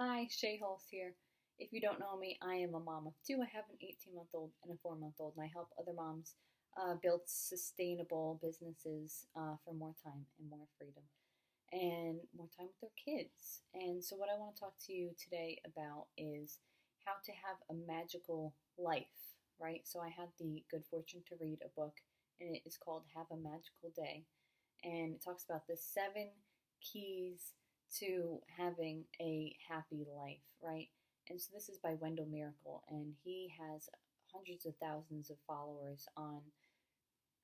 Hi, Shay Hulse here. If you don't know me, I am a mom of two. I have an 18-month-old and a 4-month-old, and I help other moms build sustainable businesses for more time and more freedom and more time with their kids. And so, what I want to talk to you today about is how to have a magical life, right? So, I had the good fortune to read a book, and it is called Have a Magical Day. And it talks about the 7 keys to having a happy life, right? And so, this is by Wendell Miracle, and he has hundreds of thousands of followers on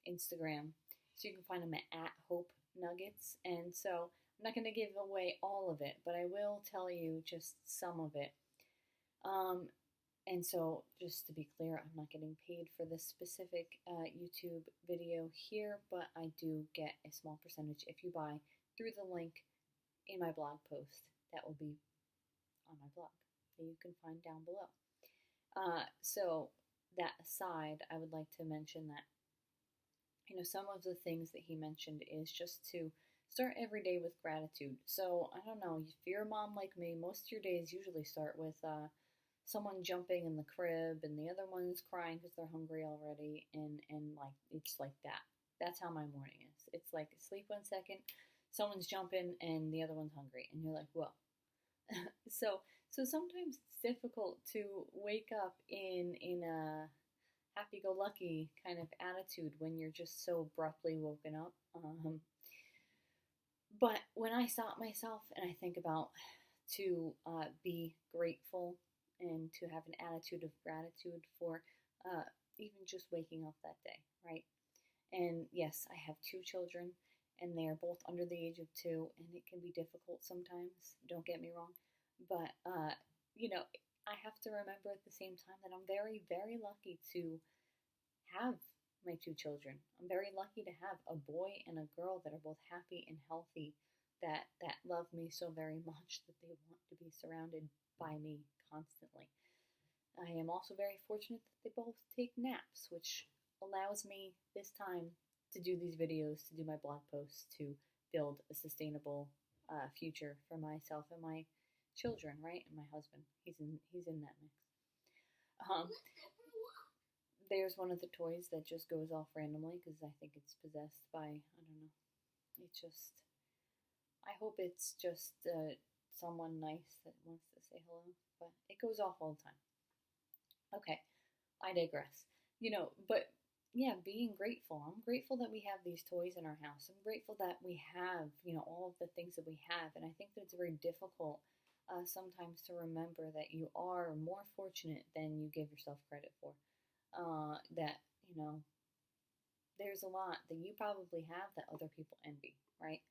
Instagram. So you can find them at Hope Nuggets. And so I'm not going to give away all of it, but I will tell you just some of it. Um, and so, just to be clear, I'm not getting paid for this specific YouTube video here, but I do get a small percentage if you buy through the link in my blog post that will be on my blog that you can find down below. So, that aside, I would like to mention that some of the things that he mentioned is just to start every day with gratitude. So I don't know, if you're a mom like me, most of your days usually start with someone jumping in the crib and the other one's crying because they're hungry already, and like it's like that. That's how my morning is. It's like sleep 1 second, someone's jumping and the other one's hungry, and you're like, whoa. so so sometimes it's difficult to wake up in a happy-go-lucky kind of attitude when you're just so abruptly woken up. But when I stop myself and I think about to be grateful and to have an attitude of gratitude for even just waking up that day, right? And yes, I have 2 children, and they are both under the age of 2, and it can be difficult sometimes. Don't get me wrong, but you know, I have to remember at the same time that I'm very, very lucky to have my 2 children. I'm very lucky to have a boy and a girl that are both happy and healthy, that love me so very much that they want to be surrounded by me constantly. I am also very fortunate that they both take naps, which allows me this time to do these videos, to do my blog posts, to build a sustainable future for myself and my children, right? And my husband. He's in that mix. Um, there's one of the toys that just goes off randomly because I think it's possessed by, I don't know. It's just, I hope it's just someone nice that wants to say hello, but it goes off all the time. Okay, I digress. But yeah, being grateful. I'm grateful that we have these toys in our house. I'm grateful that we have, all of the things that we have. And I think that it's very difficult sometimes to remember that you are more fortunate than you give yourself credit for. That, there's a lot that you probably have that other people envy, right?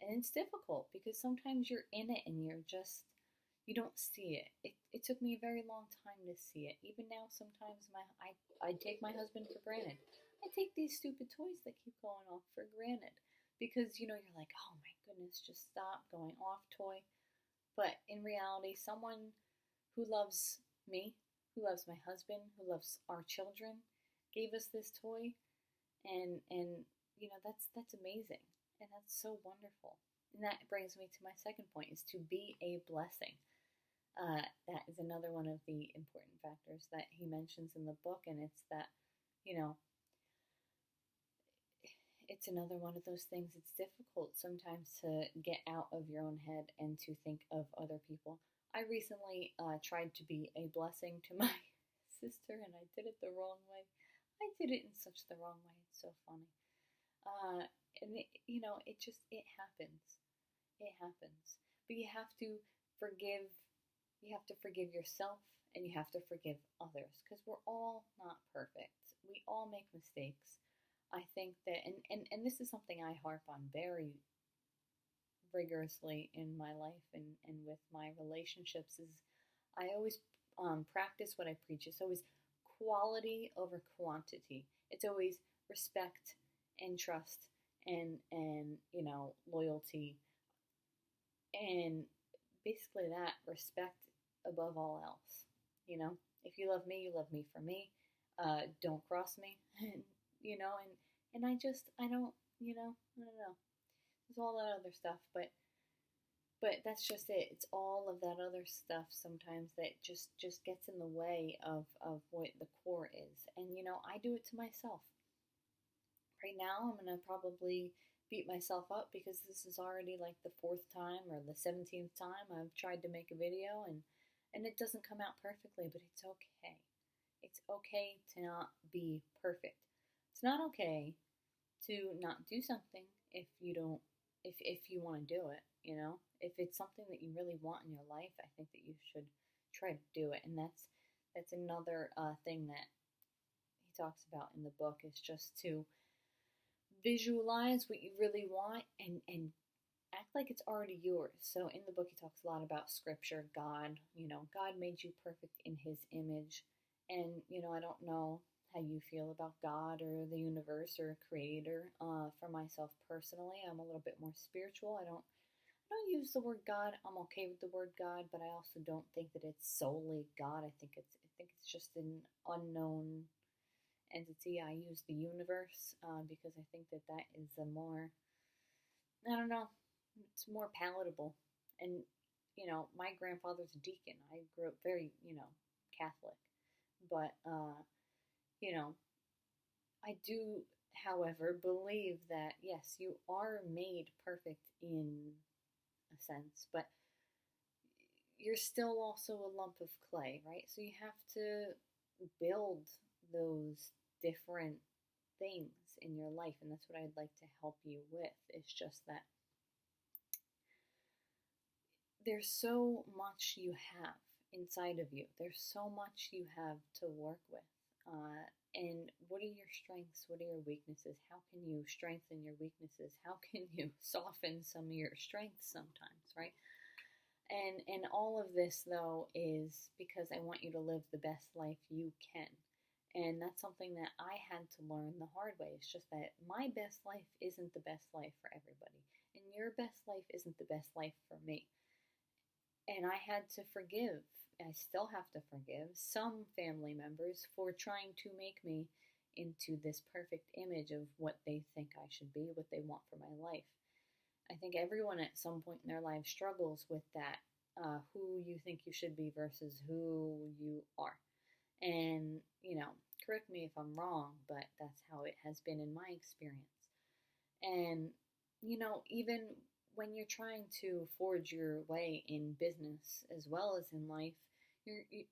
And it's difficult because sometimes you're in it and you don't see it. It took me a very long time to see it. Even now, sometimes I take my husband for granted. I take these stupid toys that keep going off for granted because you're like, oh my goodness, just stop going off, toy. But in reality, someone who loves me, who loves my husband, who loves our children, gave us this toy, and that's amazing, and that's so wonderful. And that brings me to my second point: is to be a blessing. That is another one of the important factors that he mentions in the book, and it's that, you know, it's another one of those things. It's difficult sometimes to get out of your own head and to think of other people. I recently tried to be a blessing to my sister, and I did it the wrong way. I did it in such the wrong way. It's so funny. Uh, and it happens. It happens. But forgive you have to forgive yourself, and you have to forgive others, because we're all not perfect. We all make mistakes. I think that, and this is something I harp on very rigorously in my life and with my relationships, is I always practice what I preach. It's always quality over quantity. It's always respect and trust and loyalty, and basically that respect above all else. If you love me, you love me for me. Don't cross me, and I don't know. There's all that other stuff, but But that's just it. It's all of that other stuff sometimes that just gets in the way of what the core is. And I do it to myself. Right now, I'm gonna probably beat myself up because this is already like the fourth time or the 17th time I've tried to make a video, and it doesn't come out perfectly, but it's okay. It's okay to not be perfect. It's not okay to not do something if you don't if you want to do it, if it's something that you really want in your life. I think that you should try to do it. And that's another thing that he talks about in the book, is just to visualize what you really want, and act like it's already yours. So in the book, he talks a lot about scripture, God. God made you perfect in his image. And I don't know how you feel about God or the universe or a creator. For myself personally, I'm a little bit more spiritual. I don't use the word God. I'm okay with the word God, but I also don't think that it's solely God. I think it's just an unknown entity. I use the universe because I think that that is a more, I don't know, it's more palatable. And my grandfather's a deacon. I grew up very Catholic, but you know I do, however, believe that yes, you are made perfect in a sense, but you're still also a lump of clay, right? So you have to build those different things in your life, and that's what I'd like to help you with. It's just that there's so much you have inside of you. There's so much you have to work with. And what are your strengths? What are your weaknesses? How can you strengthen your weaknesses? How can you soften some of your strengths sometimes, right? And all of this though is because I want you to live the best life you can. And that's something that I had to learn the hard way. It's just that my best life isn't the best life for everybody. And your best life isn't the best life for me. And I had to forgive. I still have to forgive some family members for trying to make me into this perfect image of what they think I should be, what they want for my life. I think everyone at some point in their life struggles with that, who you think you should be versus who you are. And, correct me if I'm wrong, but that's how it has been in my experience. And, even when you're trying to forge your way in business as well as in life,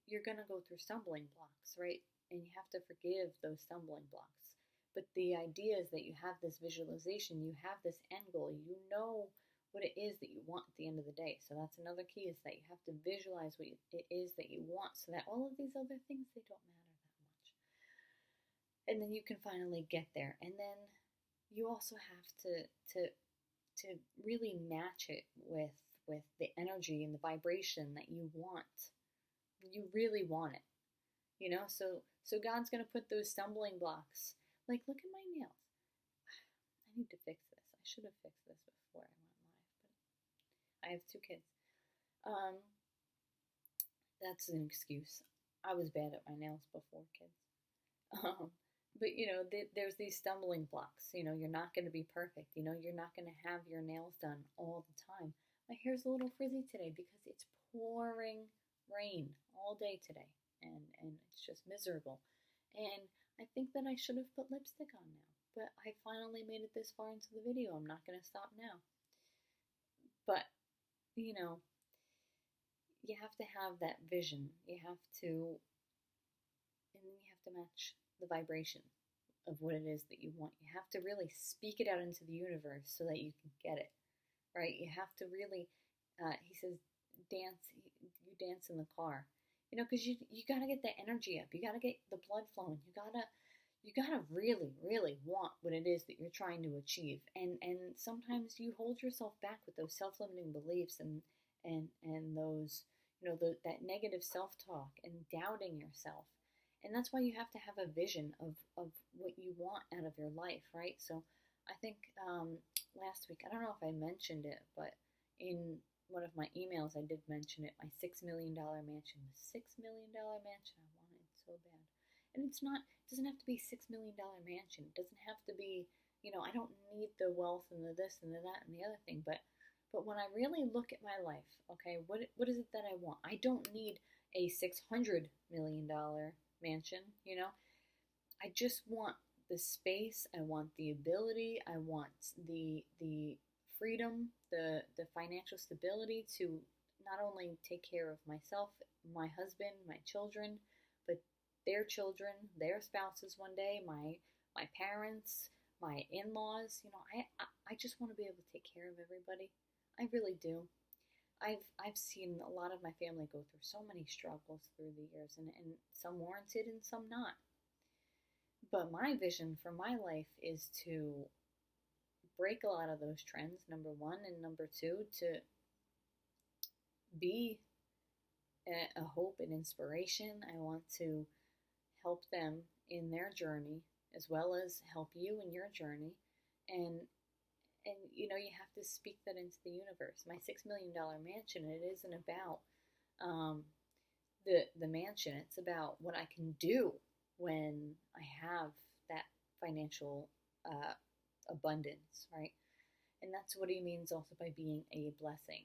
you're going to go through stumbling blocks, right? And you have to forgive those stumbling blocks. But the idea is that you have this visualization, you have this end goal, you know what it is that you want at the end of the day. So that's another key, is that you have to visualize what it is that you want, so that all of these other things, they don't matter that much. And then you can finally get there. And then you also have to really match it with the energy and the vibration that you want. You really want it. So God's going to put those stumbling blocks. Like, look at my nails. I need to fix this. I should have fixed this before I went live, but I have 2 kids. That's an excuse. I was bad at my nails before kids. But there's these stumbling blocks. You're not going to be perfect. You're not going to have your nails done all the time. My hair's a little frizzy today because it's pouring rain all day today, and it's just miserable. And I think that I should have put lipstick on now, but I finally made it this far into the video. I'm not going to stop now. But you have to have that vision. You have to, and then you have to match the vibration of what it is that you want. You have to really speak it out into the universe so that you can get it, right? You have to really, he says, dance, you dance in the car, because you got to get the energy up. You got to get the blood flowing. You gotta really, really want what it is that you're trying to achieve. And sometimes you hold yourself back with those self-limiting beliefs and those, that negative self-talk and doubting yourself. And that's why you have to have a vision of what you want out of your life, right? So I think last week, I don't know if I mentioned it, but in one of my emails, I did mention it. My $6 million mansion, the $6 million mansion, I wanted so bad. And it doesn't have to be $6 million mansion. It doesn't have to be, I don't need the wealth and the this and the that and the other thing, but But when I really look at my life, okay, what is it that I want? I don't need a $600 million mansion, you know? I just want the space, I want the ability, I want the freedom, the financial stability to not only take care of myself, my husband, my children, but their children, their spouses one day, my parents, my in-laws. I just want to be able to take care of everybody. I really do. I've seen a lot of my family go through so many struggles through the years, and some warranted and some not. But my vision for my life is to break a lot of those trends, number one, and number two, to be a hope and inspiration. I want to help them in their journey as well as help you in your journey. And you have to speak that into the universe. My $6 million mansion, it isn't about the mansion. It's about what I can do when I have that financial abundance, right? And that's what he means also by being a blessing,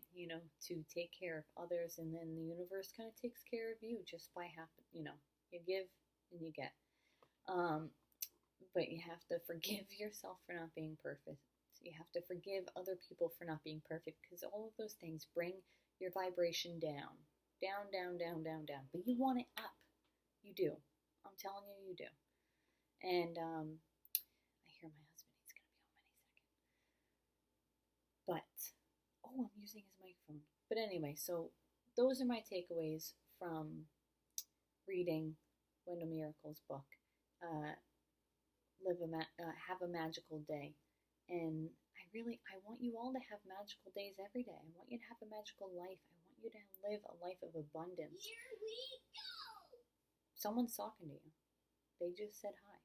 to take care of others, and then the universe kind of takes care of you just by you give and you get. But you have to forgive yourself for not being perfect. You have to forgive other people for not being perfect, because all of those things bring your vibration down, down, down, down, down, down. But you want it up. You do. I'm telling you, you do. And I hear my husband. He's going to be home any second. But, I'm using his microphone. But anyway, so those are my takeaways from reading Wendell Miracle's book. Have a magical day. And I want you all to have magical days every day. I want you to have a magical life. I want you to live a life of abundance. Here we go! Someone's talking to you. They just said hi.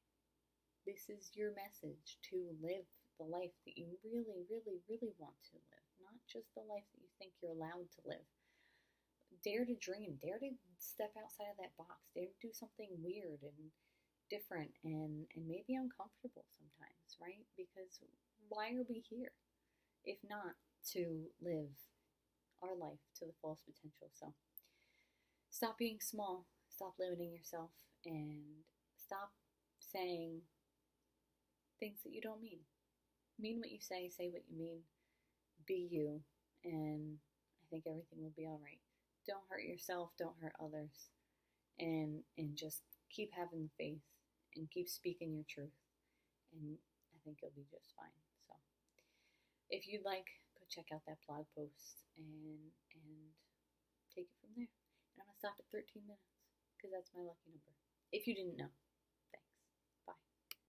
This is your message to live the life that you really, really, really want to live, not just the life that you think you're allowed to live. Dare to dream. Dare to step outside of that box. Dare to do something weird and different and maybe uncomfortable sometimes, right? Because why are we here if not to live our life to the fullest potential? So stop being small, stop limiting yourself, and stop saying things that you don't mean. Mean what you say what you mean, be you, and I think everything will be all right. Don't hurt yourself, don't hurt others, and just keep having faith and keep speaking your truth, and I think you'll be just fine. So if you'd like, go check out that blog post and take it from there. And I'm going to stop at 13 minutes because that's my lucky number, if you didn't know.